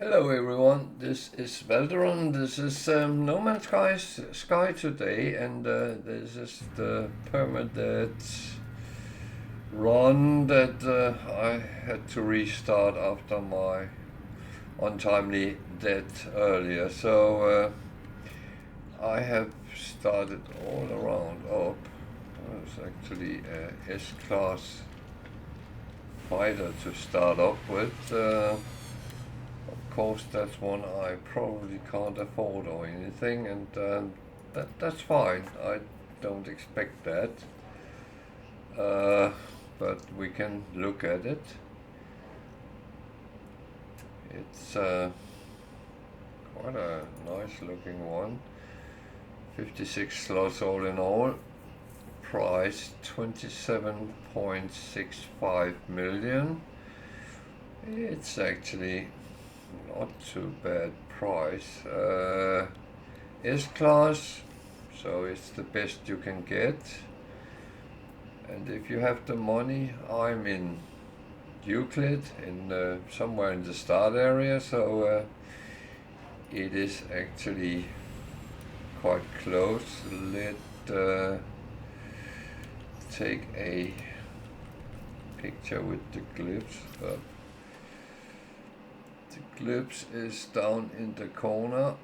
Hello everyone, this is Valderon. This is No Man's Sky today, and this is the Permadeath run that I had to restart after my untimely death earlier. So I have started all around up. It's actually a S-class fighter to start up with. Of course, that's one I probably can't afford or anything, and that's fine. I don't expect that, but we can look at it. It's quite a nice looking one. 56 slots all in all. Price 27.65 million. It's actually not too bad price. S-class, so it's the best you can get. And if you have the money, I'm in Euclid, in somewhere in the start area, so it is actually quite close. Let's take a picture with the glyphs up. The glyphs is down in the corner,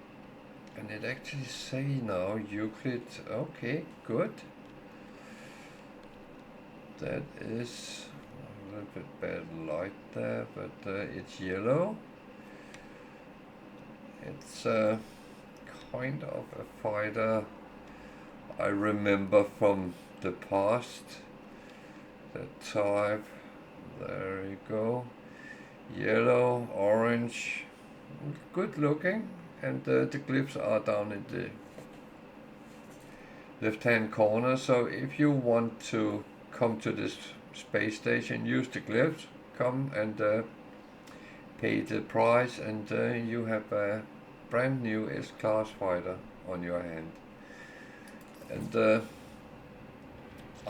and it actually say now Euclid. Okay, good. That is a little bit bad light there, but it's yellow. It's kind of a fighter I remember from the past. The type, there you go. Yellow, orange, good looking, and the glyphs are down in the left hand corner. So if you want to come to this space station, use the glyphs, come and pay the price, and you have a brand new S-class fighter on your hand. And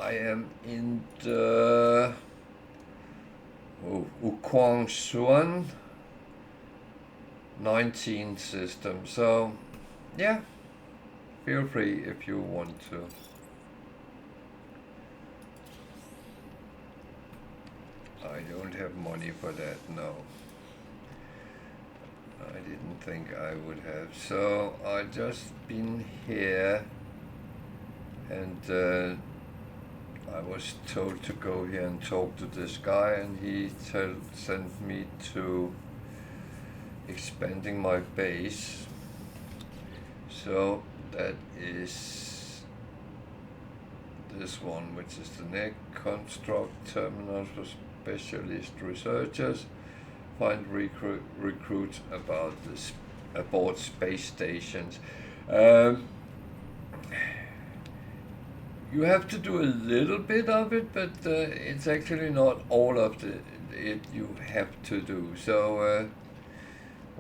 I am in the Ukwangsuan 19 system, so yeah, feel free if you want to. I don't have money for that, no. I didn't think I would have, so I just been here, and I was told to go here and talk to this guy, and he sent me to expanding my base. So that is this one, which is the next construct terminals for specialist researchers. Find recruits aboard space stations. You have to do a little bit of it, but it's actually not all of it you have to do. So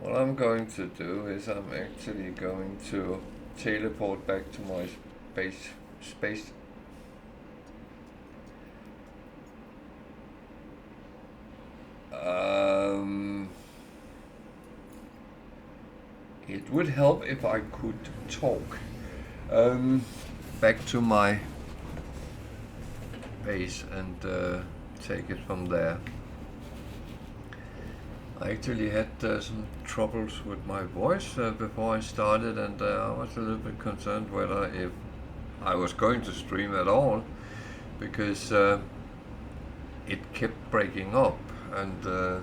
what I'm going to do is I'm actually going to teleport back to my space. It would help if I could talk. Back to my base and take it from there. I actually had some troubles with my voice before I started, and I was a little bit concerned whether if I was going to stream at all, because it kept breaking up, and a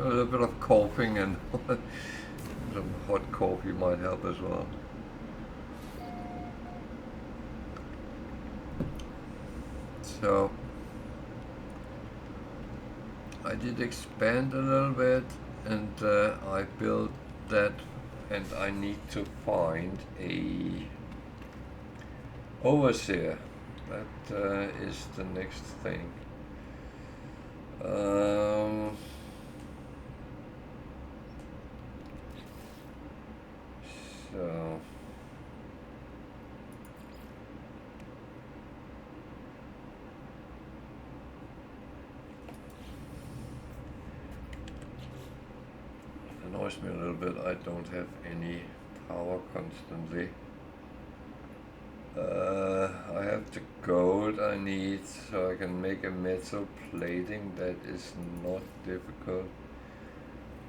little bit of coughing and some hot coffee might help as well. So I did expand a little bit, and I built that, and I need to find a overseer. That is the next thing. So annoys me a little bit. I don't have any power constantly. I have the gold I need so I can make a metal plating. That is not difficult.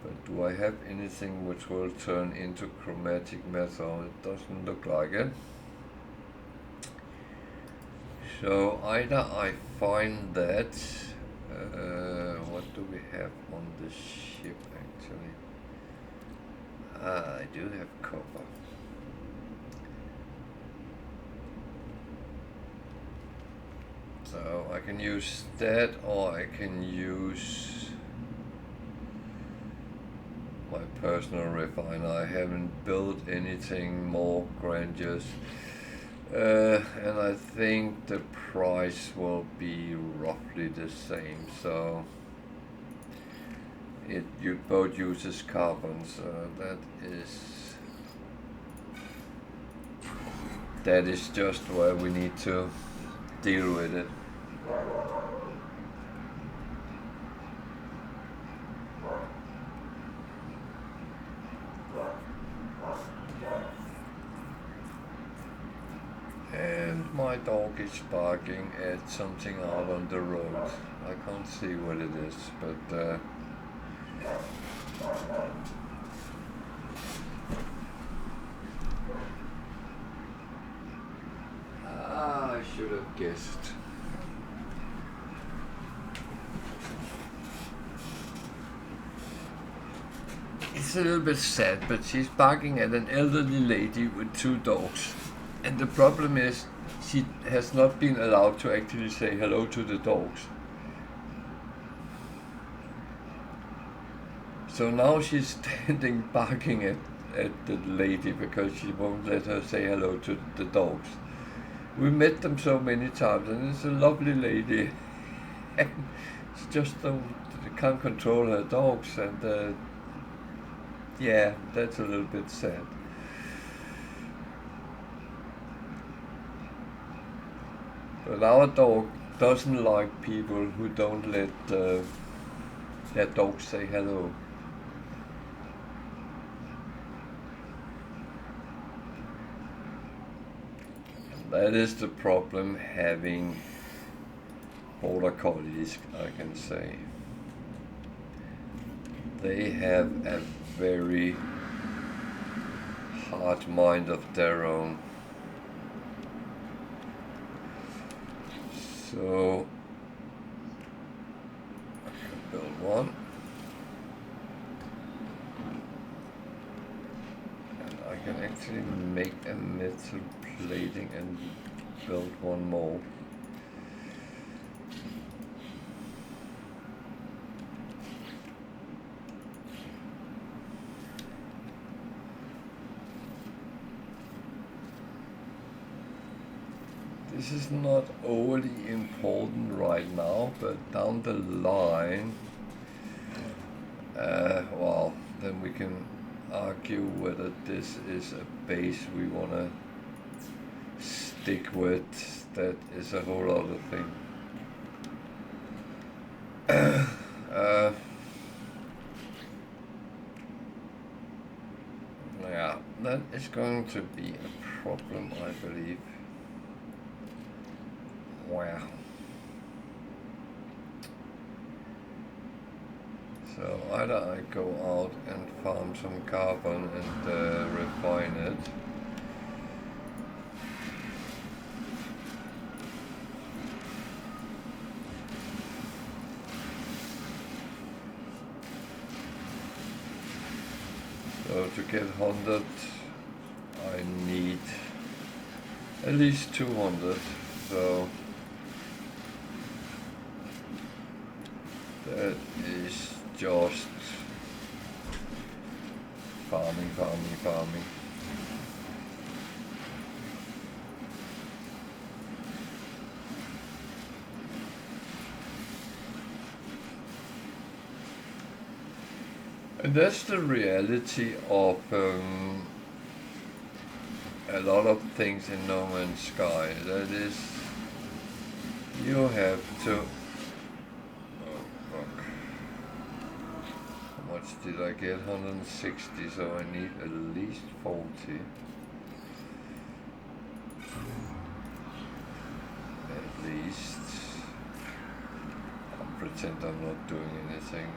But do I have anything which will turn into chromatic metal? It doesn't look like it. So either I find that, what do we have on the ship actually? I do have copper. So I can use that, or I can use my personal refiner. I haven't built anything more grandiose. And I think the price will be roughly the same, so you both uses carbon, so that is just where we need to deal with it. And my dog is barking at something out on the road. I can't see what it is, but I should have guessed. It's a little bit sad, but she's barking at an elderly lady with 2 dogs. And the problem is, she has not been allowed to actually say hello to the dogs. So now she's standing barking at the lady because she won't let her say hello to the dogs. We met them so many times, and it's a lovely lady. And she just can't control her dogs, and yeah, that's a little bit sad. But our dog doesn't like people who don't let their dogs say hello. And that is the problem having border collies, I can say. They have a very hard mind of their own. So I can build one, and I can actually make a metal plating and build one more. This is not overly important right now, but down the line, well, then we can argue whether this is a base we want to stick with. That is a whole other thing. Yeah, that is going to be a problem, I believe. Wow. So either I go out and farm some carbon and refine it, so to get 100 I need at least 200, so that is just farming. And that's the reality of a lot of things in No Man's Sky. That is, you have to... Oh, fuck. How much much did I get? 160, so I need at least 40. At least. I'll pretend I'm not doing anything.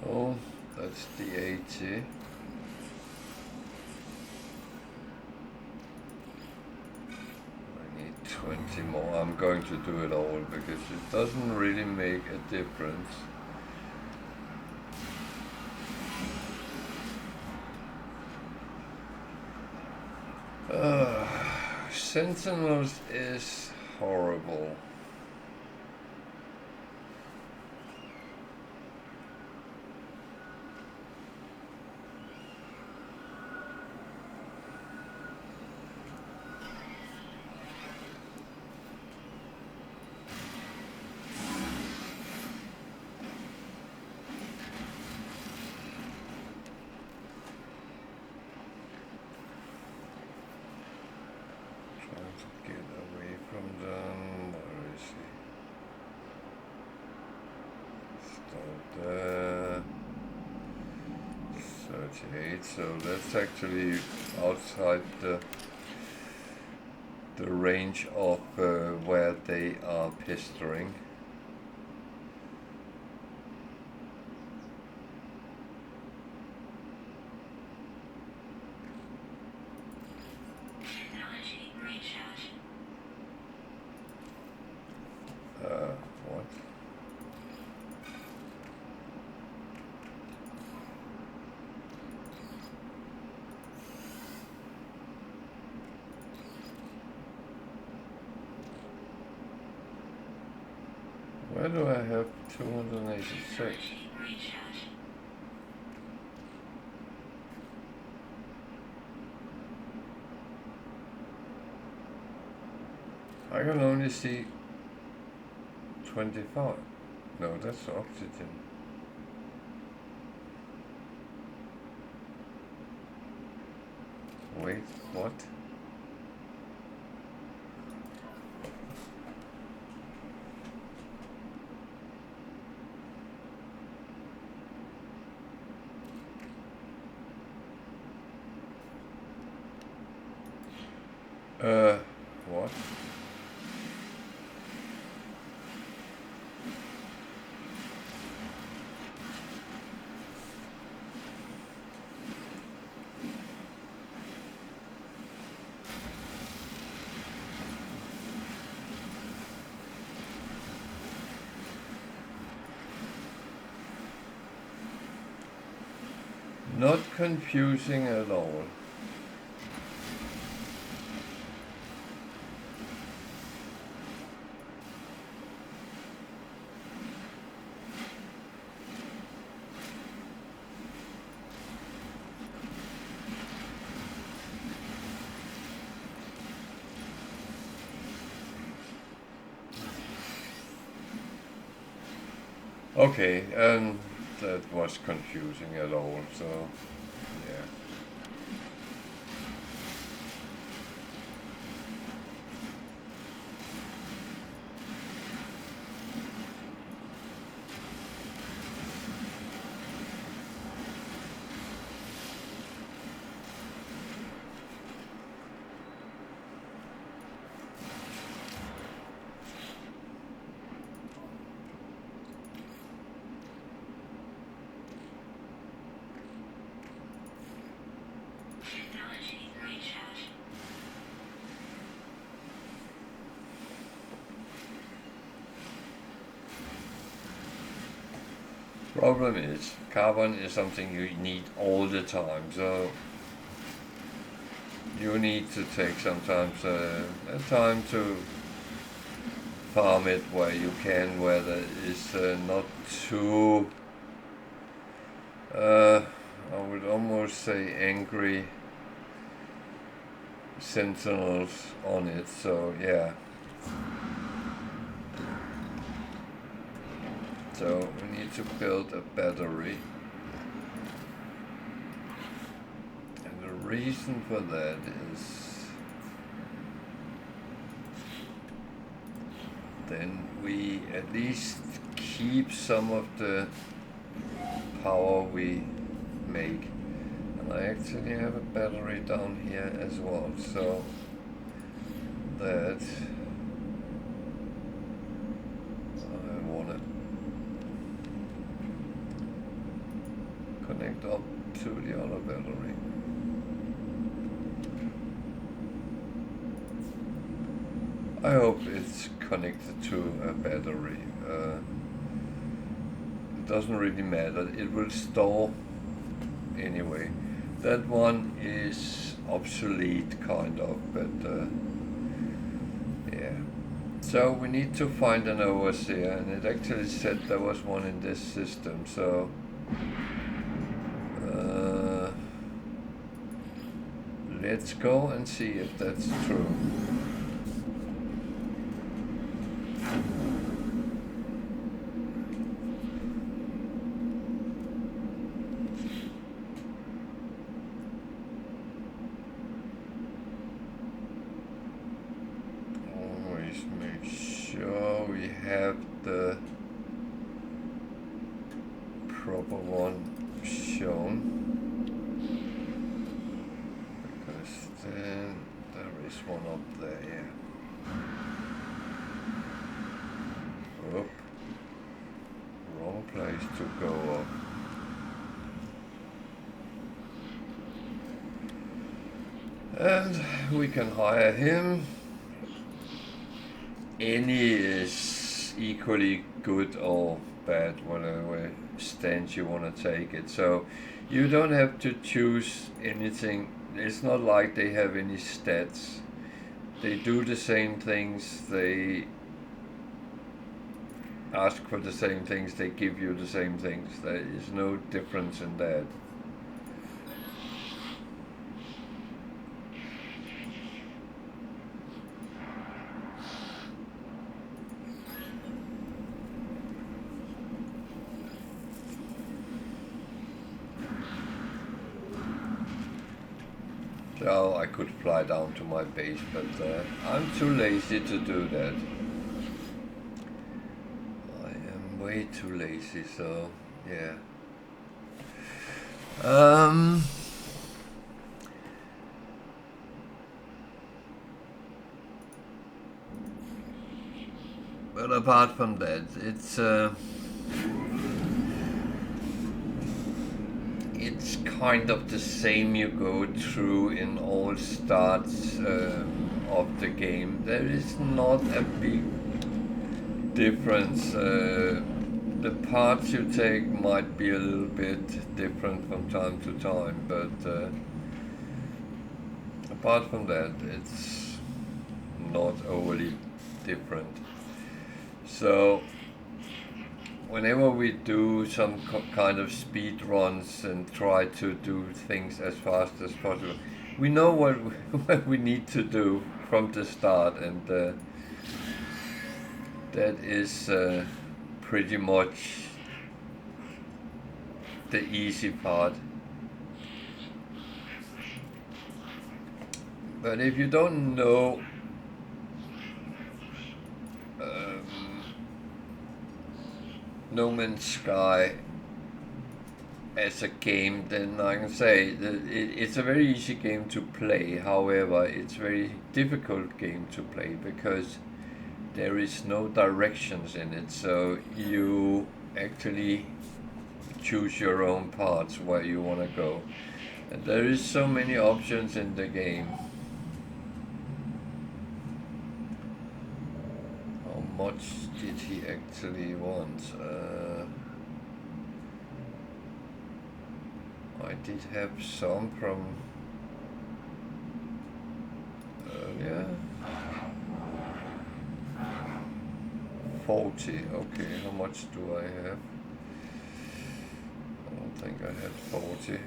Oh, that's the 80. I need 20 more. I'm going to do it all because it doesn't really make a difference. Sentinels is horrible. So that's actually outside the range of where they are pestering. What? Where do I have 286? I can only see 25. No, that's oxygen. Wait, what? What? Not confusing at all. Okay, that was confusing at all, so yeah. Problem is, carbon is something you need all the time, so you need to take sometimes a time to farm it where you can, where there is not too, I would almost say angry sentinels on it, so yeah. So we need to build a battery. And the reason for that is then we at least keep some of the power we make. And I actually have a battery down here as well, so that I want to connect up to the other battery. I hope it's connected to a battery. It doesn't really matter, it will store anyway. That one is obsolete kind of, but yeah. So we need to find an overseer, and it actually said there was one in this system, so let's go and see if that's true. Always make sure we have the proper one shown. Then there is one up there, yeah. Oop. Wrong place to go up. And we can hire him. Any is equally good or bad, whatever stance you want to take it. So you don't have to choose anything. It's not like they have any stats. They do the same things, they ask for the same things, they give you the same things. There is no difference in that. So I could fly down to my base, but I'm too lazy to do that. I am way too lazy, so yeah. But apart from that, it's kind of the same you go through in all starts of the game. There is not a big difference. The parts you take might be a little bit different from time to time, but apart from that, it's not overly different. So whenever we do some kind of speed runs and try to do things as fast as possible, we know what we need to do from the start, and that is pretty much the easy part. But if you don't know No Man's Sky as a game, then I can say that it's a very easy game to play. However, it's a very difficult game to play because there is no directions in it, so you actually choose your own paths where you want to go. And there is so many options in the game. How much did he actually want? I did have some from earlier. 40. Okay, how much do I have? I don't think I had 40.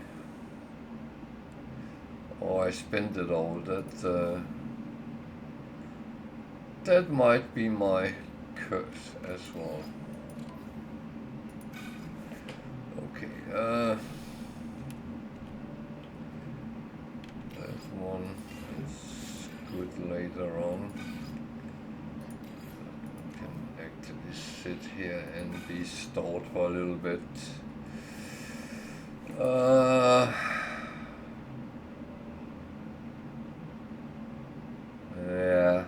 Oh, I spent it all. That might be my curse as well. Okay, that one is good later on. I can actually sit here and be stored for a little bit. Yeah.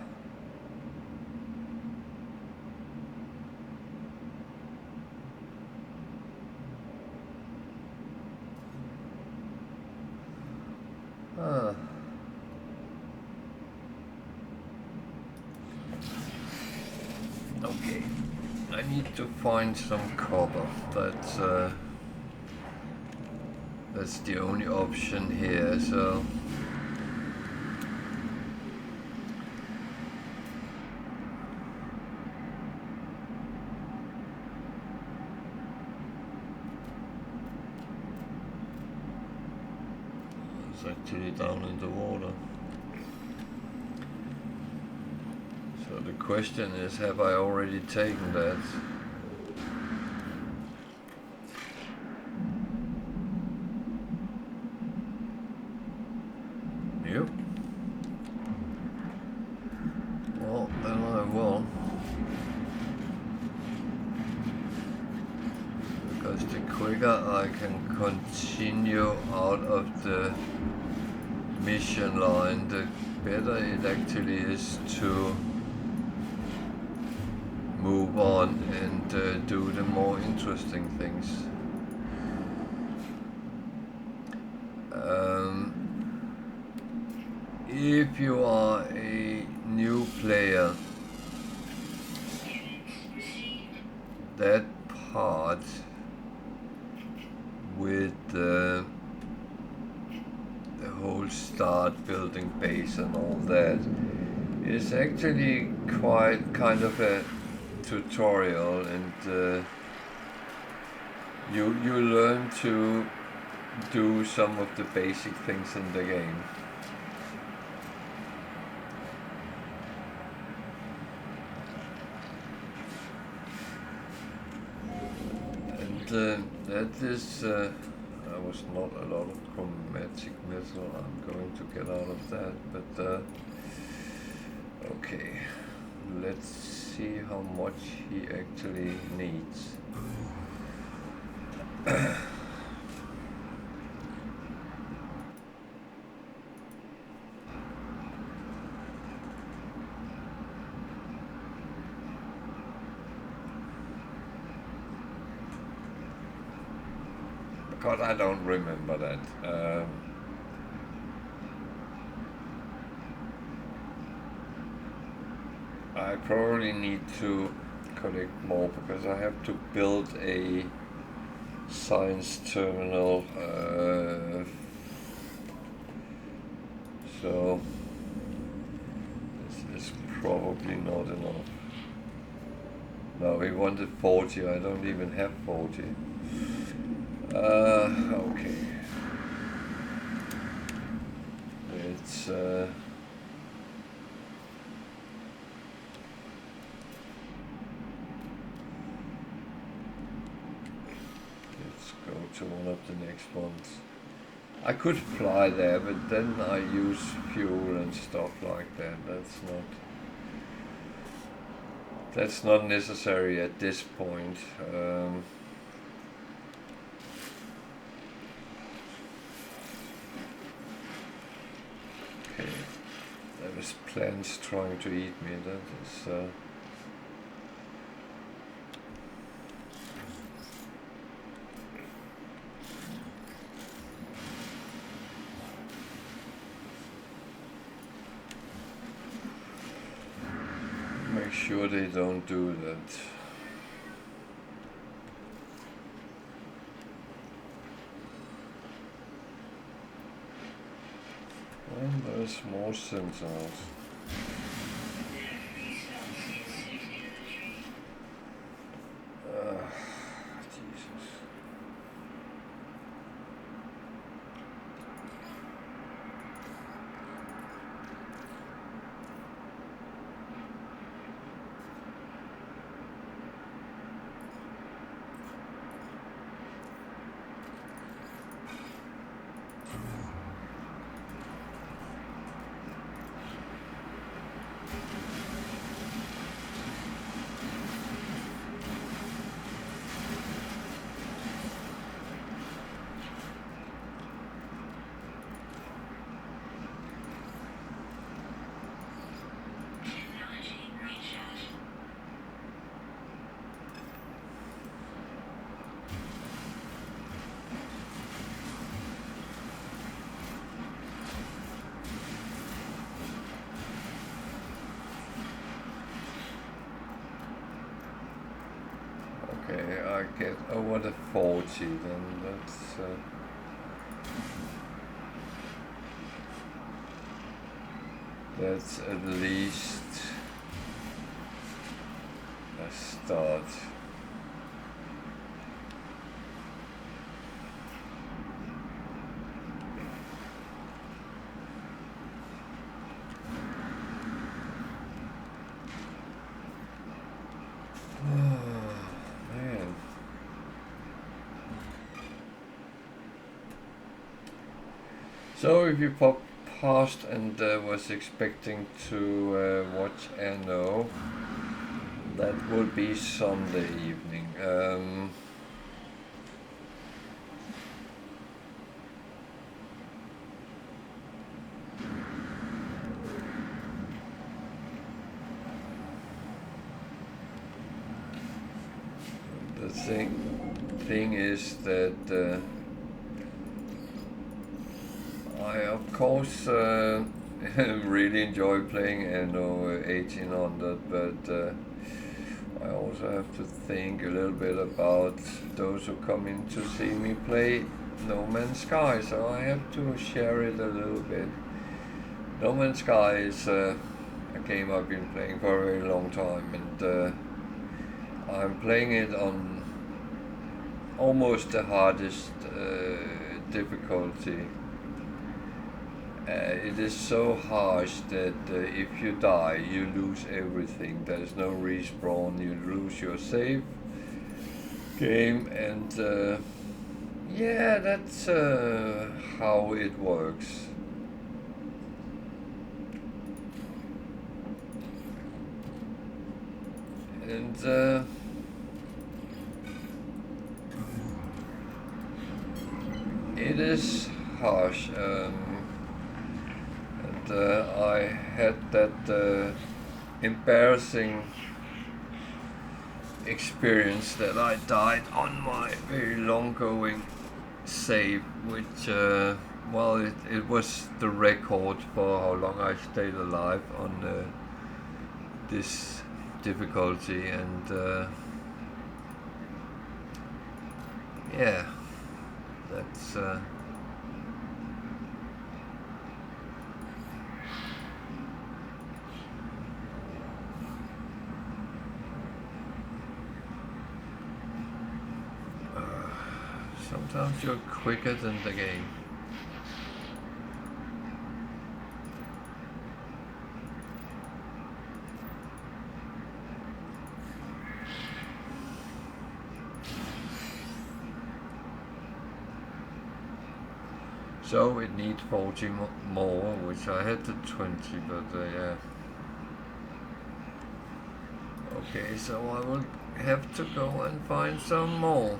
Okay, I need to find some cover. That's the only option here. So. It's actually down in the water. So the question is, have I already taken that? Yep. Well, then I will. Because the quicker I can continue out of the mission line, the better it actually is to move on and do the more interesting things. If you are a new player, that part with the whole start building base and all that is actually quite kind of a tutorial, and you learn to do some of the basic things in the game. And that is, I was not a lot of chromatic metal. I'm going to get out of that, but okay, let's see how much he actually needs. Because I don't remember that. I probably need to collect more because I have to build a science terminal. So this is probably not enough. No, we wanted 40. I don't even have 40. Okay. Let's go to one of the next ones. I could fly there, but then I use fuel and stuff like that. That's not necessary at this point. Okay, there is plants trying to eat me. That is. Make sure they don't do that. And there's more sensors. Okay, I get over the 40, then that's at least a start. Man. So if you pop past and was expecting to watch Anno, that would be Sunday evening. The thing is that I of course really enjoy playing Anno 1800, but I also have to think a little bit about those who come in to see me play No Man's Sky, so I have to share it a little bit. No Man's Sky is a game I've been playing for a very long time, and I'm playing it on almost the hardest difficulty. It is so harsh that if you die, you lose everything. There's no respawn, you lose your save game, and yeah, that's how it works. And it is harsh. I had that embarrassing experience that I died on my very long-going save, which, well, it was the record for how long I stayed alive on this difficulty, and yeah, that's sometimes you're quicker than the game. So it needs 40 more, which I had to 20, but yeah. Okay, so I will have to go and find some more.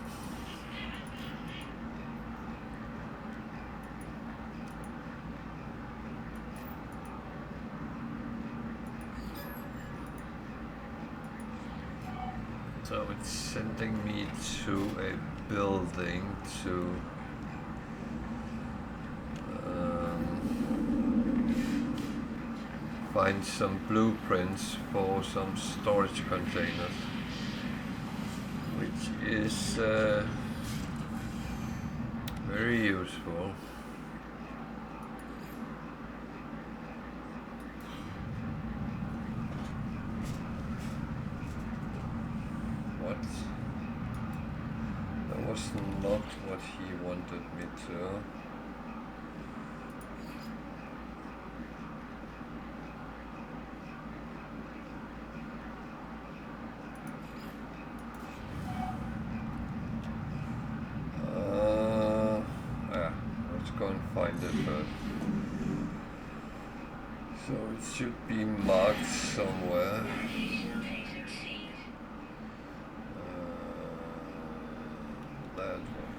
So it's sending me to a building to find some blueprints for some storage containers, which is very useful. What? That was not what he wanted me to. Find it first. So it should be marked somewhere. That one.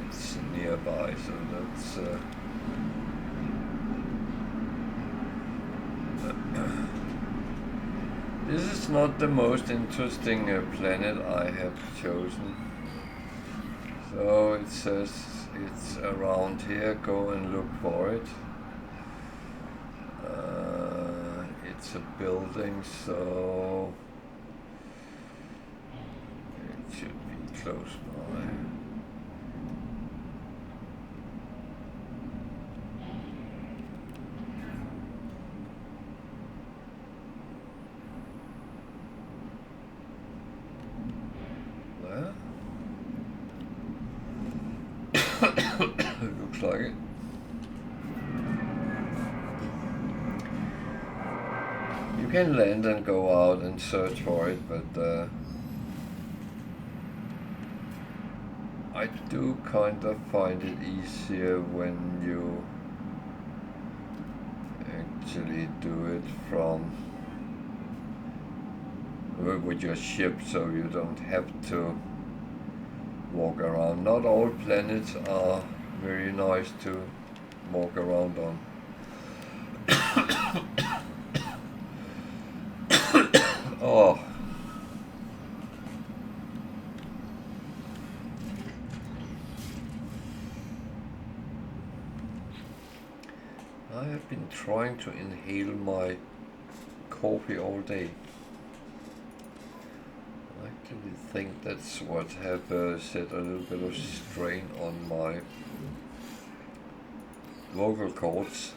It's nearby, so that's this is not the most interesting planet I have chosen. So it says it's around here, go and look for it. It it's a building, so it should be close by. Looks like it. You can land and go out and search for it, but I do kind of find it easier when you actually do it from with your ship, so you don't have to walk around. Not all planets are very nice to walk around on. Oh. I have been trying to inhale my coffee all day. I actually think that's what have set a little bit of strain on my vocal cords.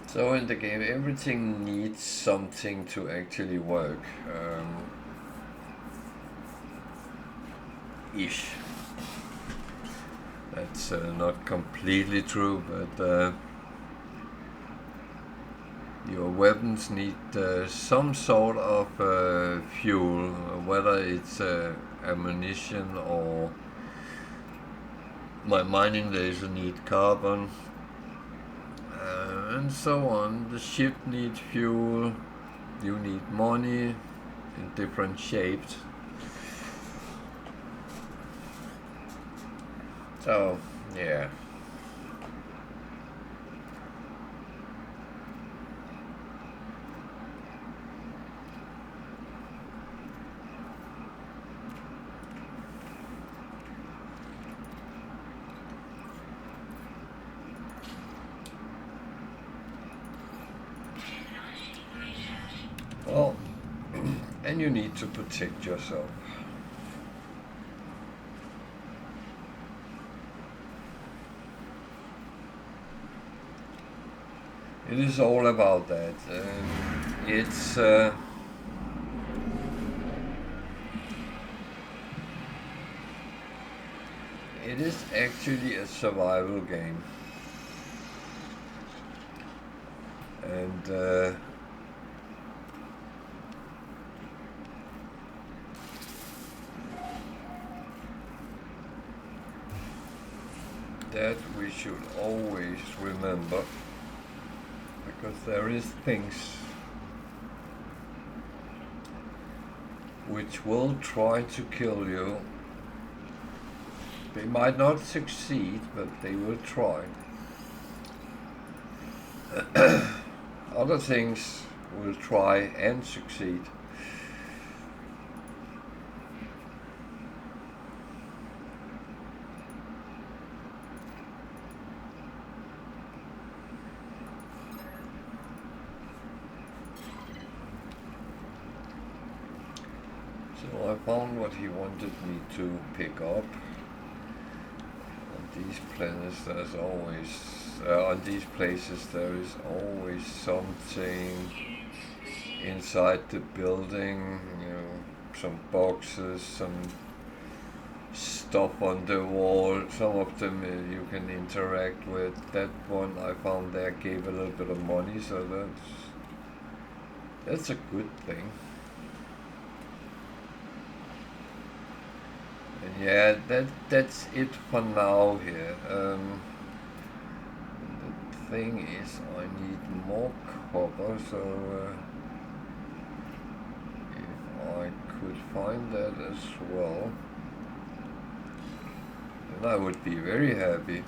So in the game, everything needs something to actually work. Ish. That's not completely true, but your weapons need some sort of fuel, whether it's ammunition or my mining laser need carbon. And so on. The ship needs fuel, you need money in different shapes. So, yeah. Well, and you need to protect yourself. It is all about that. It's it is actually a survival game, and that we should always remember, because there is things which will try to kill you. They might not succeed, but they will try. Other things will try and succeed. So I found what he wanted me to pick up. On these planets there's always, on these places there is always something inside the building, you know, some boxes, some stuff on the wall. Some of them you can interact with. That one I found there gave a little bit of money, so that's a good thing. And yeah, that's it for now here. The thing is, I need more copper, so if I could find that as well, then I would be very happy.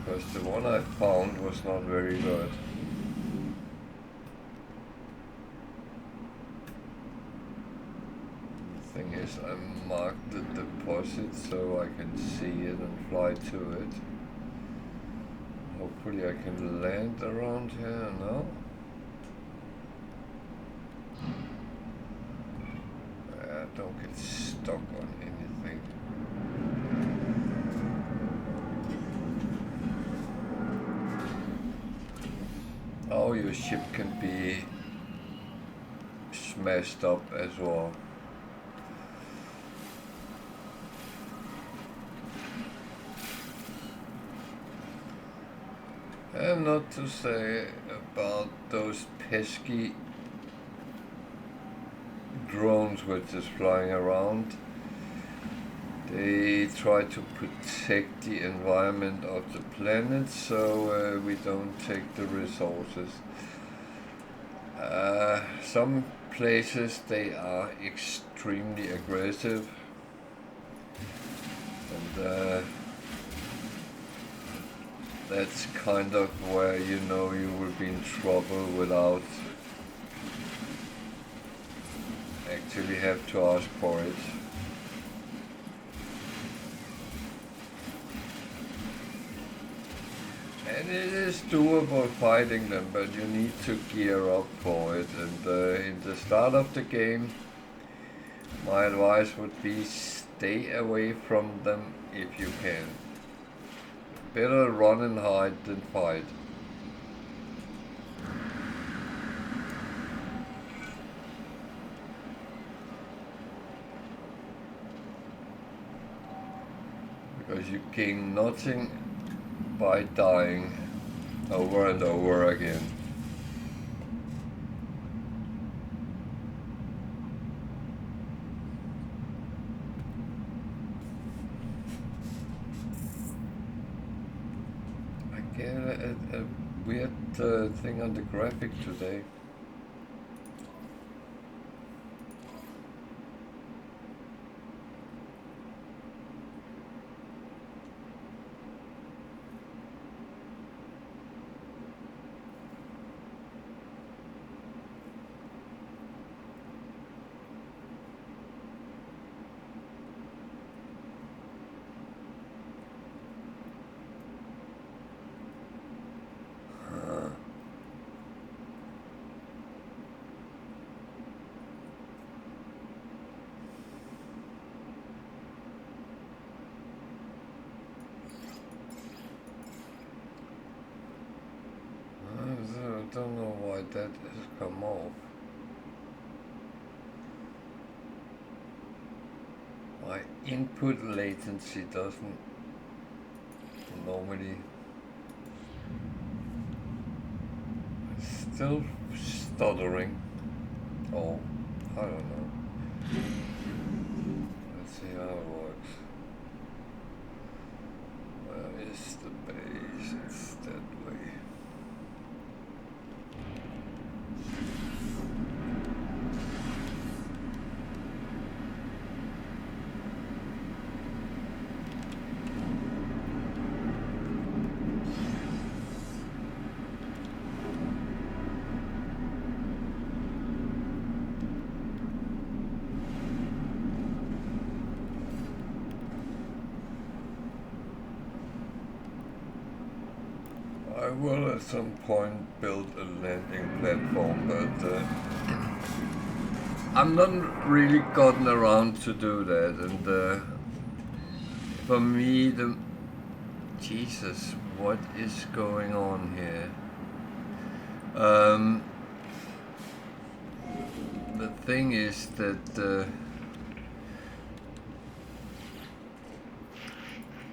Because the one I found was not very good. guess I marked the deposit so I can see it and fly to it. Hopefully I can land around here, no? Don't get stuck on anything. Oh, your ship can be smashed up as well. And not to say about those pesky drones which is flying around. They try to protect the environment of the planet so we don't take the resources. Some places they are extremely aggressive, and that's kind of where you know you will be in trouble without actually have to ask for it. And it is doable fighting them, but you need to gear up for it. And in the start of the game, my advice would be stay away from them if you can. Better run and hide than fight. Because you gain nothing by dying over and over again. I get a weird thing on the graphic today. I don't know why that has come off. My input latency doesn't normally. Still stuttering. Oh, I don't know. Let's see how it works. Where is the base? It's that way. I will at some point build a landing platform, but I'm not really gotten around to do that, and for me Jesus, what is going on here? The thing is that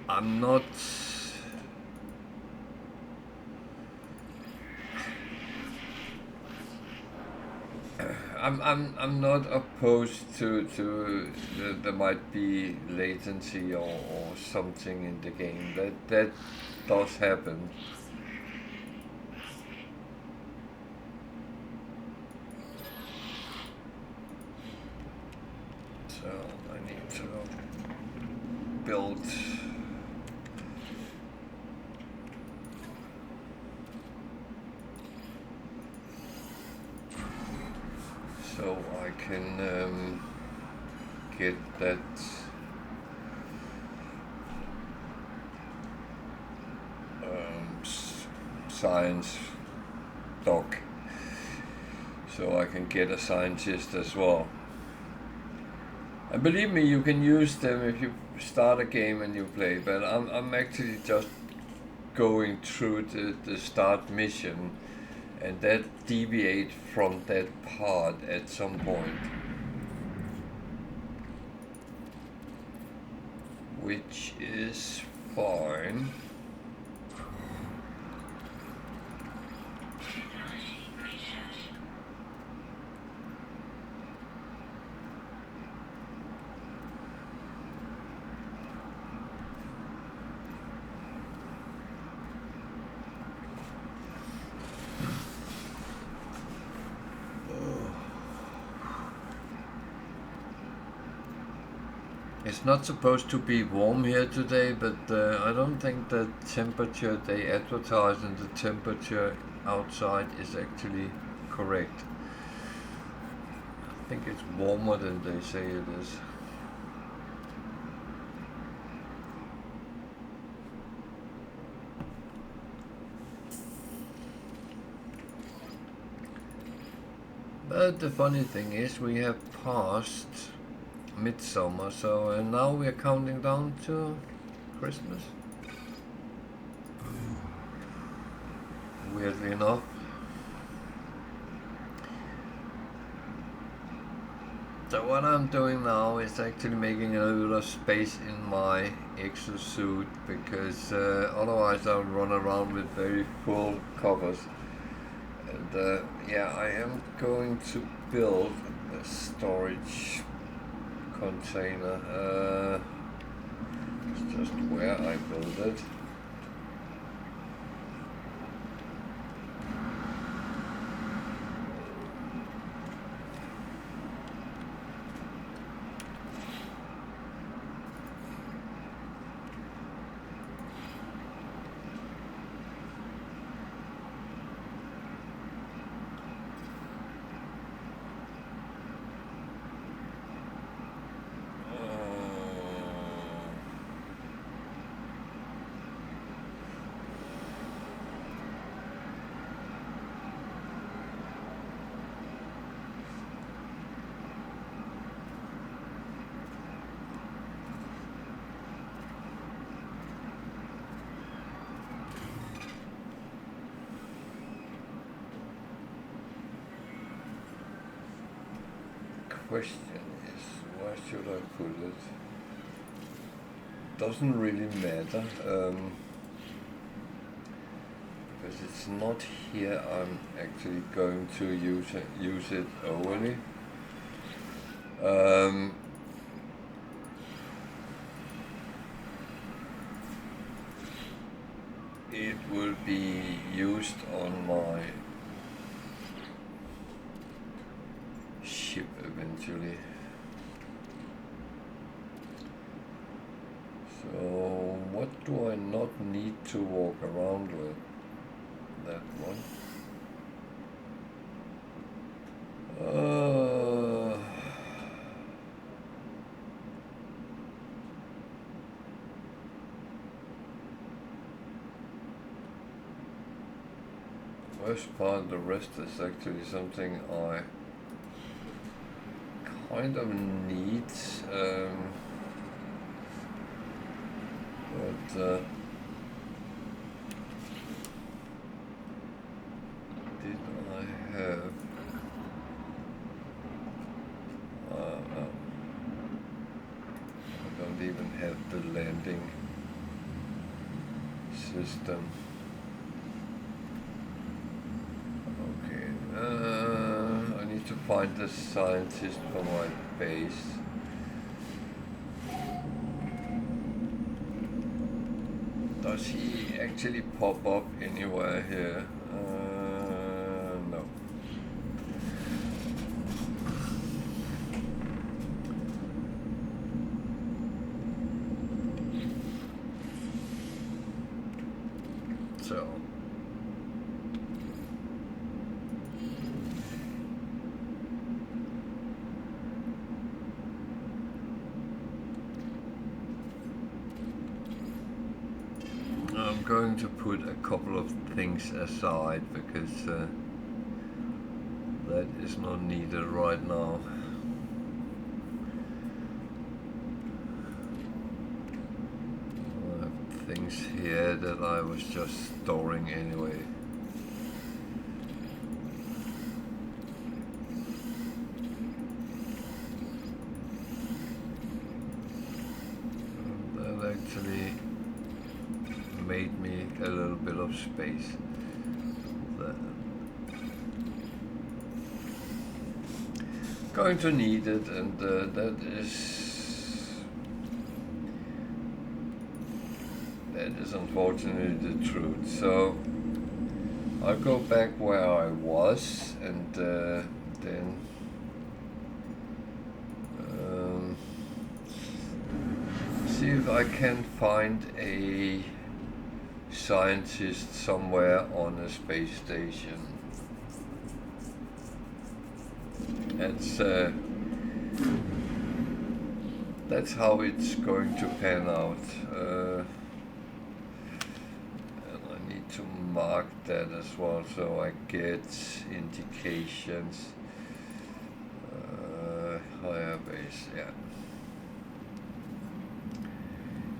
I'm not. I'm not opposed to there might be latency or something in the game. That does happen. So I need to build so I can get that science doc, so I can get a scientist as well. And believe me, you can use them if you start a game and you play, but I'm actually just going through the start mission, and that deviate from that part at some point, which is fine. It's not supposed to be warm here today, but I don't think the temperature they advertise and the temperature outside is actually correct. I think it's warmer than they say it is. But the funny thing is we have passed midsummer, so now we are counting down to Christmas. Weirdly enough. So what I'm doing now is actually making a little bit of space in my exosuit, because otherwise I'll run around with very full covers. And yeah, I am going to build a storage container. It's just where I build it. Question is, where should I put it? Doesn't really matter, because it's not here. I'm actually going to use it only. It will be used on my ship eventually. So what do I not need to walk around with? That one. Worst part, the rest is actually something I kind of need, but did I have? No. I don't even have the landing system. I need to find the scientist for my base. Does he actually pop up anywhere here? No. So. I'm going to put a couple of things aside because that is not needed right now. I have things here that I was just storing anyway. That actually made me a little bit of space. Going to need it, and that is unfortunately the truth. So I'll go back where I was, and then see if I can find a scientist somewhere on a space station. That's how it's going to pan out. And I need to mark that as well so I get indications. Higher base, yeah.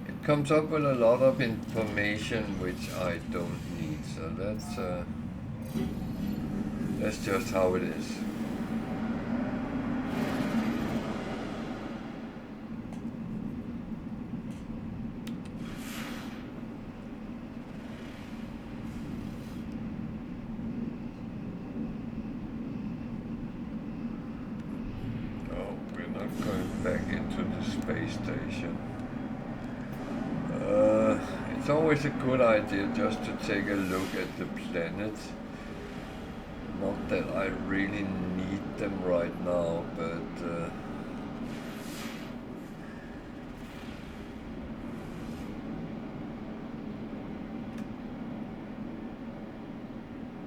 It comes up with a lot of information which I don't need, so that's just how it is. It's always a good idea just to take a look at the planet. Not that I really need them right now, but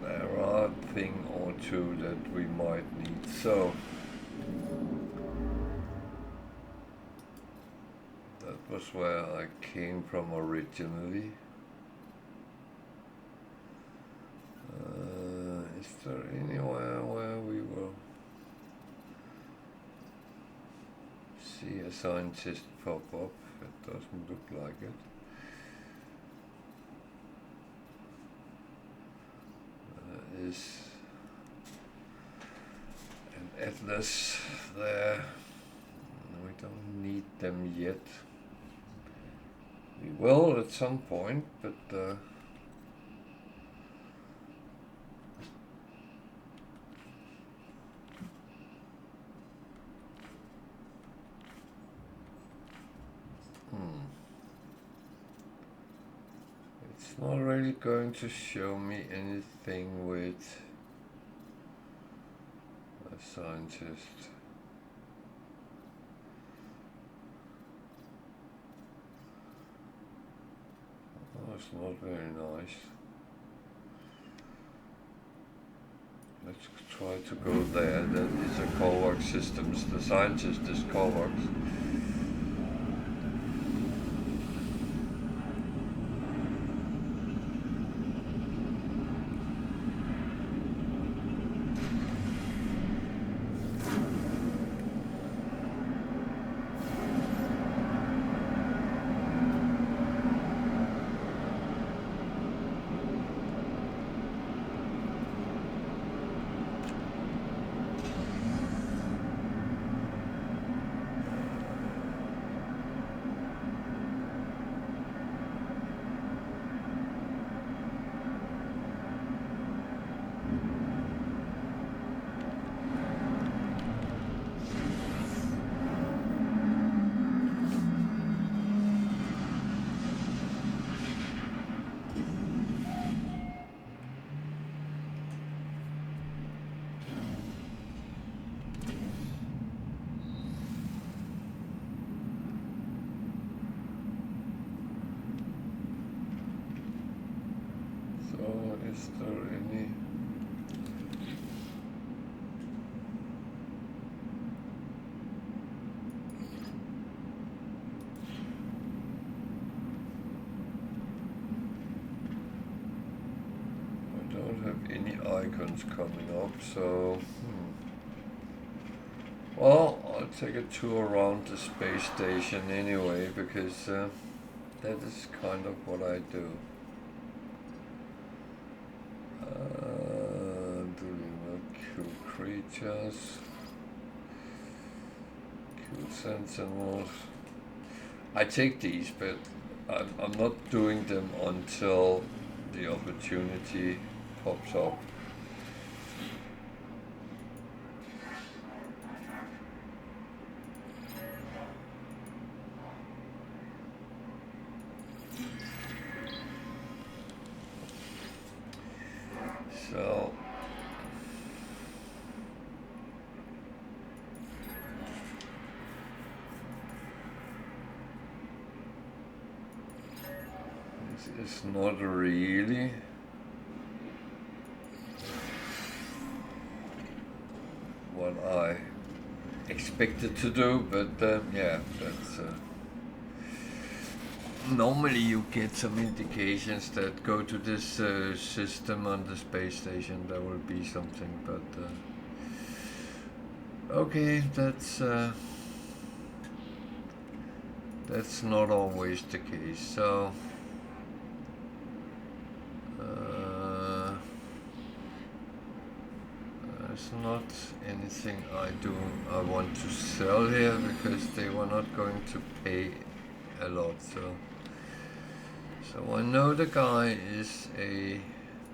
there are a thing or two that we might need. So was where I came from originally. Is there anywhere where we will see a scientist pop up? It doesn't look like it. There is an atlas there. We don't need them yet. We will at some point, but it's not really going to show me anything with a scientist. It's not very nice. Let's try to go there. That is a Colwork Systems. The scientist is Colworks. icons coming up, so well, I'll take a tour around the space station anyway, because that is kind of what I do. Kill creatures, kill sentinels. I take these, but I'm not doing them until the opportunity pops up. So this is not really what I expected to do, but yeah, that's normally you get some indications that go to this system on the space station, there will be something, but okay, that's not always the case. So there's not anything I want to sell here, because they were not going to pay a lot. So I know the guy is a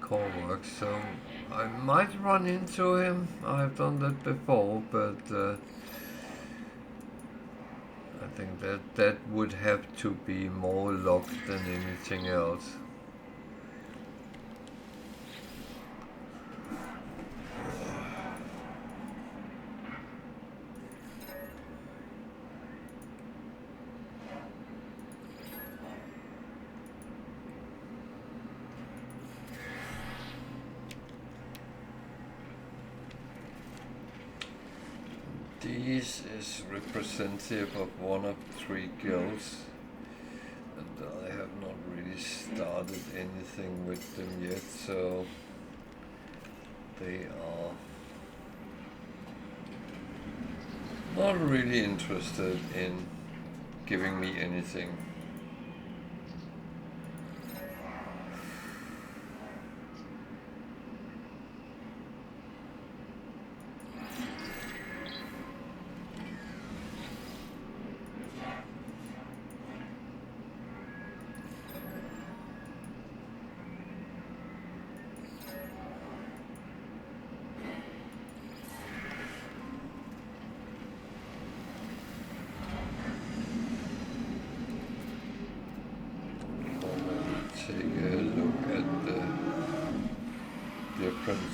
Corvax, so I might run into him. I've done that before, but I think that would have to be more luck than anything else. This is representative of one of 3 guilds, and I have not really started anything with them yet, so they are not really interested in giving me anything.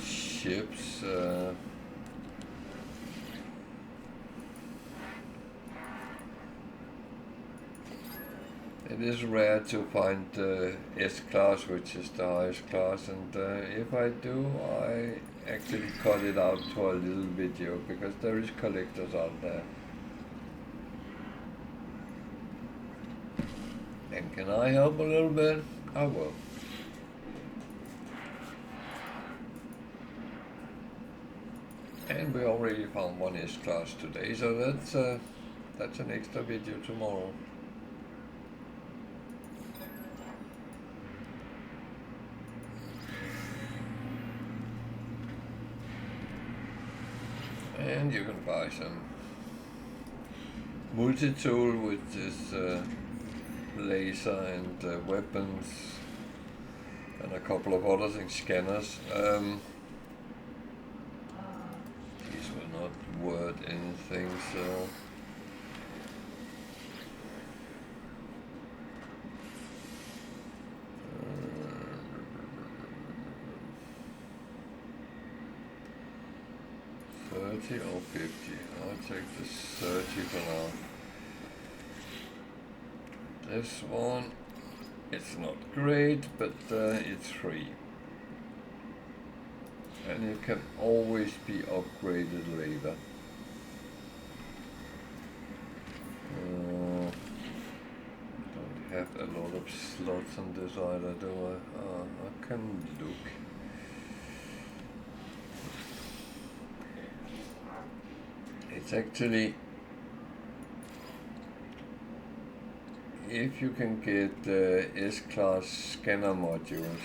Ships. It is rare to find S-class, which is the highest class, and if I do, I actually cut it out to a little video, because there is collectors out there. And can I help a little bit? I will. And we already found one S-class today, so that's an extra video tomorrow. And you can buy some multi-tool, which is laser and weapons, and a couple of other things, scanners. These were not worth anything, so $30 or $50. I'll take this 30 for now. This one, it's not great, but it's free. And it can always be upgraded later. Don't have a lot of slots on this either, do I? I can look. It's actually, if you can get S-class scanner modules,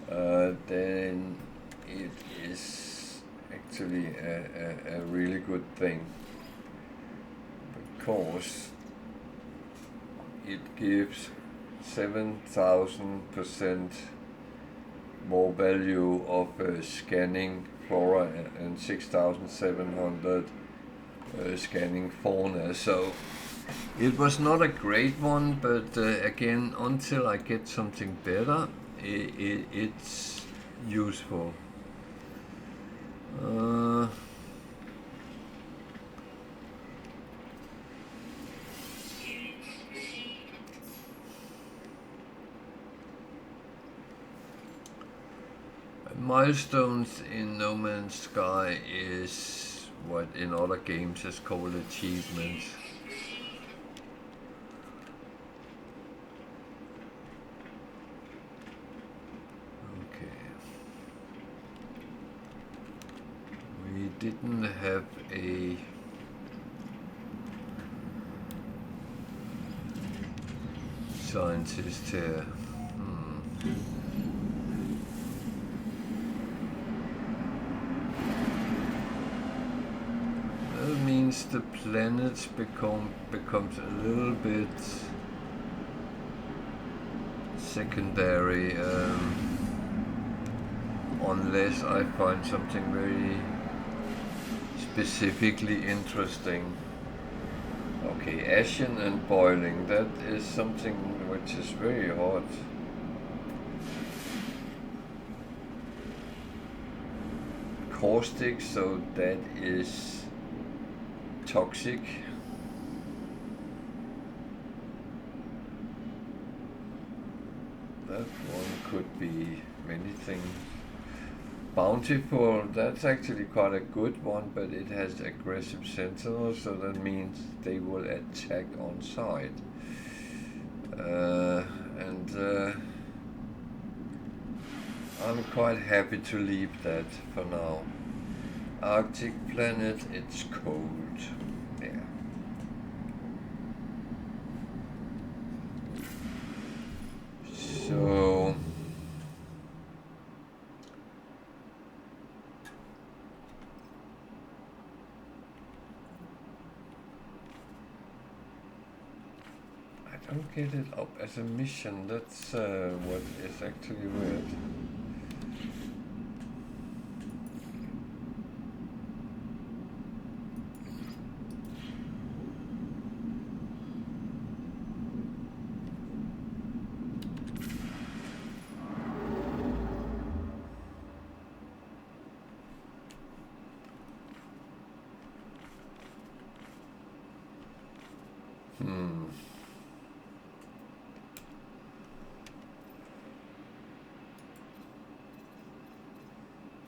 then it is actually a really good thing, because it gives 7,000% more value of scanning flora and 6,700 scanning fauna. So it was not a great one, but again, until I get something better, it's useful. Milestones in No Man's Sky is what in other games is called achievements. Okay. We didn't have a scientist here. That means the planets becomes a little bit secondary, unless I find something very specifically interesting. Okay, ashen and boiling, that is something which is very hot. Caustic, so that is toxic. That one could be many things. Bountiful, that's actually quite a good one, but it has aggressive sentinels, so that means they will attack on sight. I'm quite happy to leave that for now. Arctic planet, it's cold. Yeah. So I don't get it up as a mission. That's what is actually weird.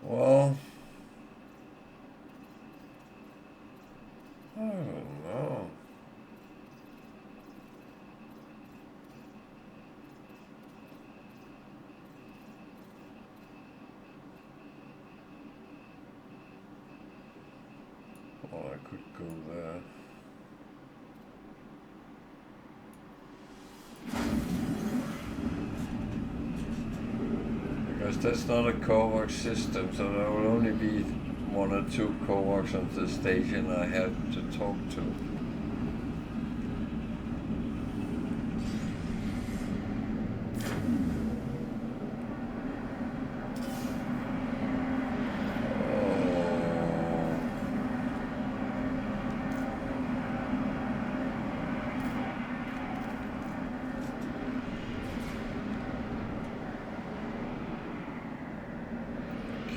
Well, I don't know. Well, I could go there. Because that's not a co-work system, so there will only be 1 or 2 co-works on the station I have to talk to.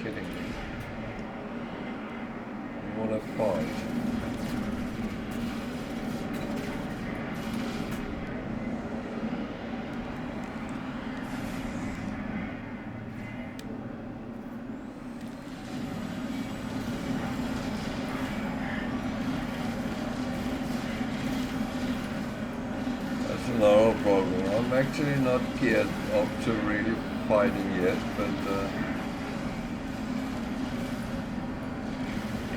Kidding me. You wanna fight? That's another problem. I'm actually not geared up to really fighting yet, but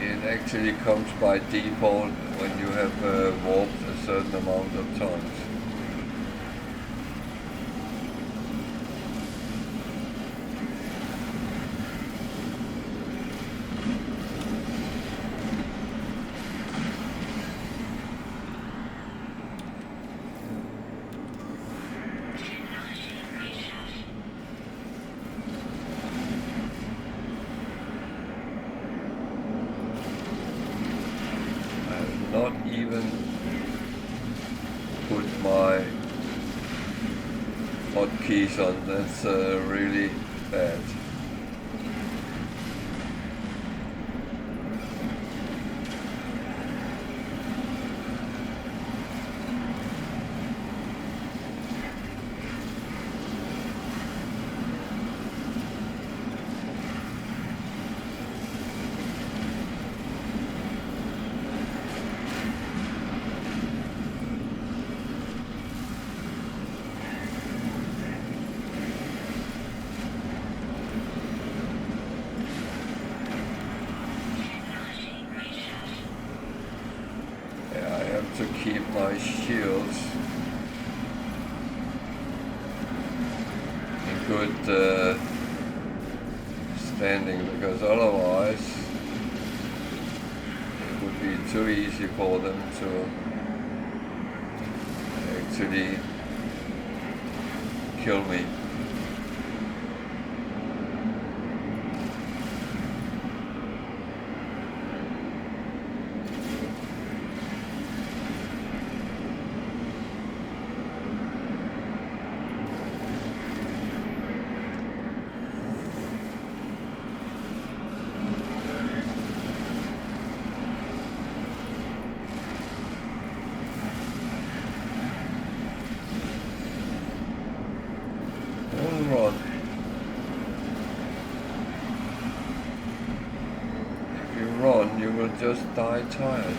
it actually comes by default when you have warped a certain amount of times. Not even put my hotkeys on. That's really bad. To keep my shields in good standing, because otherwise it would be too easy for them to actually kill me. Run. If you run, you will just die tired.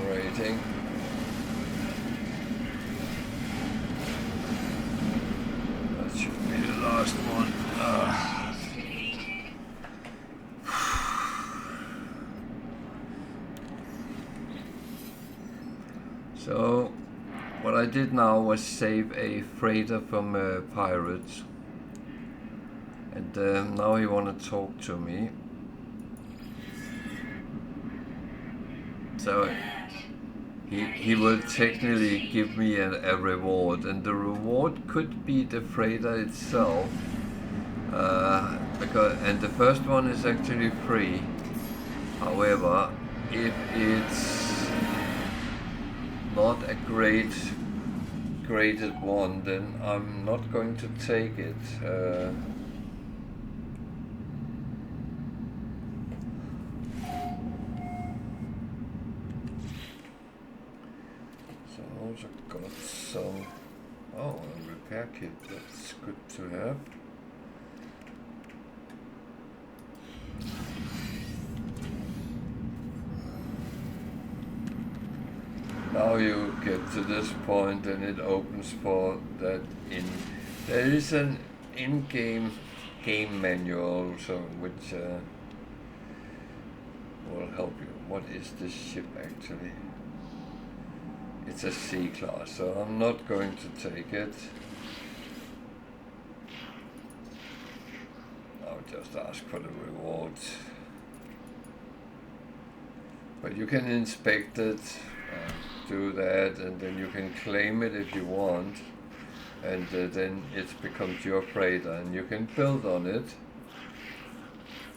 Rating. That should be the last one. So what I did now was save a freighter from pirates, and now he want to talk to me. So he will technically give me a reward, and the reward could be the freighter itself, and the first one is actually free. However, if it's not a graded one, then I'm not going to take it. Also got some, a repair kit, that's good to have. Now you get to this point and it opens for that there is an in-game game manual also, which will help you. What is this ship actually? It's a C class, so I'm not going to take it. I'll just ask for the rewards. But you can inspect it, do that, and then you can claim it if you want, and then it becomes your freighter and you can build on it.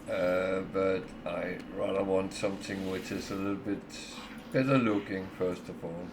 But I rather want something which is a little bit better looking first of all.